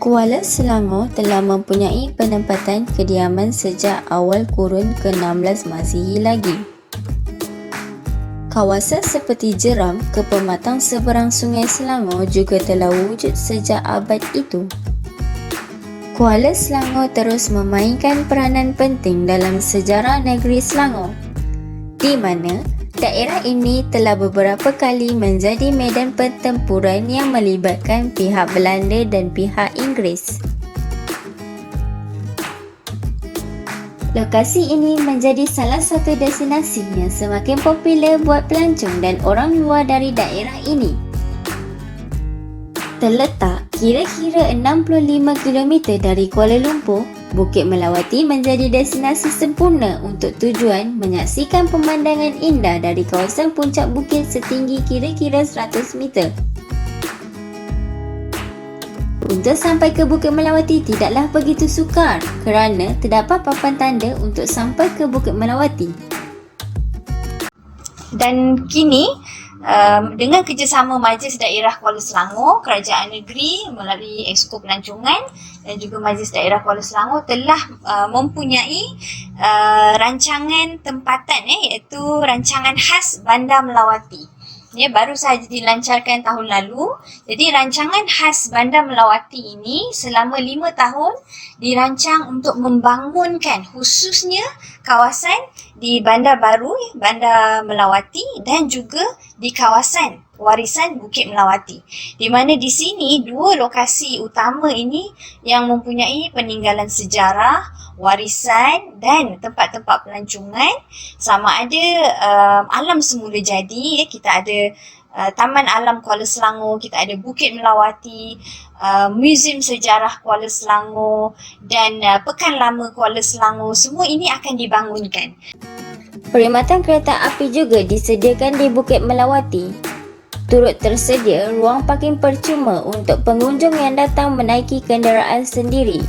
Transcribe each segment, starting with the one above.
Kuala Selangor telah mempunyai penempatan kediaman sejak awal kurun ke-16 Masihi lagi. Kawasan seperti Jeram ke pematang seberang Sungai Selangor juga telah wujud sejak abad itu. Kuala Selangor terus memainkan peranan penting dalam sejarah negeri Selangor, di mana daerah ini telah beberapa kali menjadi medan pertempuran yang melibatkan pihak Belanda dan pihak Inggeris. Lokasi ini menjadi salah satu destinasi yang semakin popular buat pelancong dan orang luar dari daerah ini. Terletak kira-kira 65 km dari Kuala Lumpur, Bukit Melawati menjadi destinasi sempurna untuk tujuan menyaksikan pemandangan indah dari kawasan puncak bukit setinggi kira-kira 100 meter. Untuk sampai ke Bukit Melawati tidaklah begitu sukar kerana terdapat papan tanda untuk sampai ke Bukit Melawati. Dan kini, dengan kerjasama Majlis Daerah Kuala Selangor, Kerajaan Negeri melalui Exco Pelancongan dan juga Majlis Daerah Kuala Selangor telah mempunyai rancangan tempatan iaitu rancangan khas Bandar Melawati. Baru sahaja dilancarkan tahun lalu. Jadi rancangan khas Bandar Melawati ini selama 5 tahun dirancang untuk membangunkan khususnya kawasan di Bandar Baru, Bandar Melawati dan juga di kawasan warisan Bukit Melawati. Di mana di sini dua lokasi utama ini yang mempunyai peninggalan sejarah, warisan dan tempat-tempat pelancongan, sama ada alam semula jadi. Kita ada Taman Alam Kuala Selangor, kita ada Bukit Melawati, Muzium Sejarah Kuala Selangor dan Pekan Lama Kuala Selangor. Semua ini akan dibangunkan. Perkhidmatan kereta api juga disediakan di Bukit Melawati. Turut tersedia ruang parking percuma untuk pengunjung yang datang menaiki kenderaan sendiri.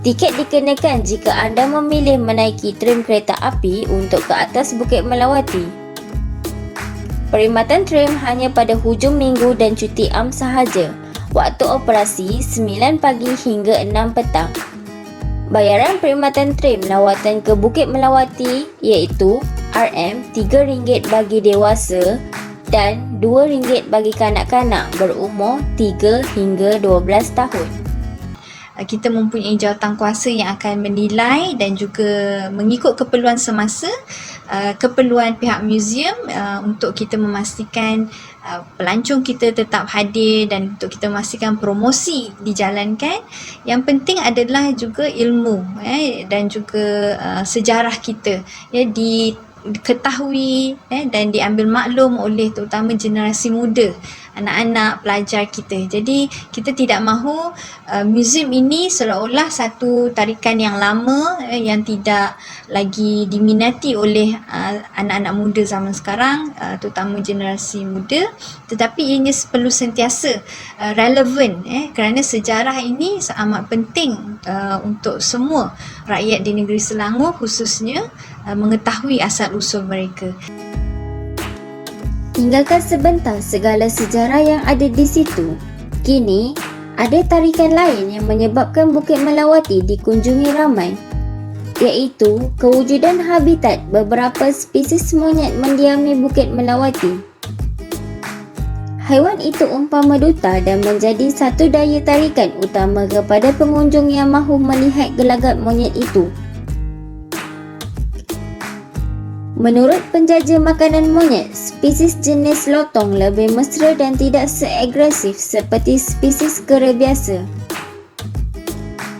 Tiket dikenakan jika anda memilih menaiki tram kereta api untuk ke atas Bukit Melawati. Perkhidmatan tram hanya pada hujung minggu dan cuti am sahaja. Waktu operasi 9 pagi hingga 6 petang. Bayaran perkhidmatan tram lawatan ke Bukit Melawati iaitu RM3 bagi dewasa dan RM2 bagi kanak-kanak berumur 3 hingga 12 tahun. Kita mempunyai jawatankuasa yang akan menilai dan juga mengikut keperluan semasa, keperluan pihak muzium untuk kita memastikan pelancong kita tetap hadir dan untuk kita memastikan promosi dijalankan. Yang penting adalah juga ilmu dan juga sejarah kita diketahui dan diambil maklum oleh terutama generasi muda, anak-anak pelajar kita. Jadi kita tidak mahu muzium ini seolah-olah satu tarikan yang lama yang tidak lagi diminati oleh anak-anak muda zaman sekarang, terutama generasi muda, tetapi ianya perlu sentiasa relevan kerana sejarah ini amat penting untuk semua rakyat di negeri Selangor, khususnya mengetahui asal-usul mereka. Tinggalkan sebentar segala sejarah yang ada di situ. Kini, ada tarikan lain yang menyebabkan Bukit Melawati dikunjungi ramai, iaitu kewujudan habitat beberapa spesies monyet mendiami Bukit Melawati. Haiwan itu umpama duta dan menjadi satu daya tarikan utama kepada pengunjung yang mahu melihat gelagat monyet itu. Menurut penjaja makanan monyet, spesies jenis lotong lebih mesra dan tidak seagresif seperti spesies kera biasa.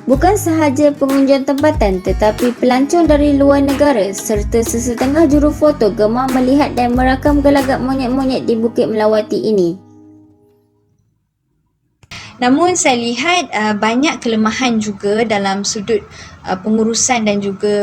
Bukan sahaja pengunjung tempatan tetapi pelancong dari luar negara serta sesetengah juru foto gemar melihat dan merakam gelagat monyet-monyet di Bukit Melawati ini. Namun saya lihat banyak kelemahan juga dalam sudut pengurusan dan juga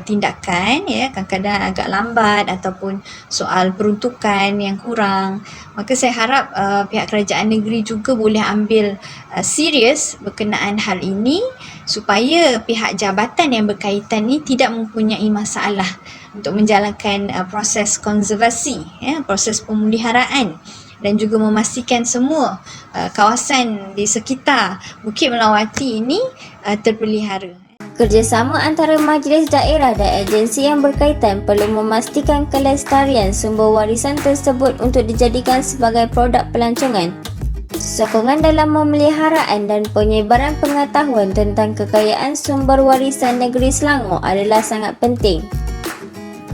tindakan, kadang-kadang agak lambat ataupun soal peruntukan yang kurang. Maka saya harap pihak kerajaan negeri juga boleh ambil serius berkenaan hal ini supaya pihak jabatan yang berkaitan ni tidak mempunyai masalah untuk menjalankan proses konservasi, proses pemeliharaan dan juga memastikan semua kawasan di sekitar Bukit Melawati ini terpelihara. Kerjasama antara majlis daerah dan agensi yang berkaitan perlu memastikan kelestarian sumber warisan tersebut untuk dijadikan sebagai produk pelancongan. Sokongan dalam pemeliharaan dan penyebaran pengetahuan tentang kekayaan sumber warisan negeri Selangor adalah sangat penting,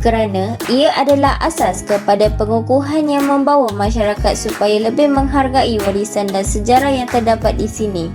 kerana ia adalah asas kepada pengukuhan yang membawa masyarakat supaya lebih menghargai warisan dan sejarah yang terdapat di sini.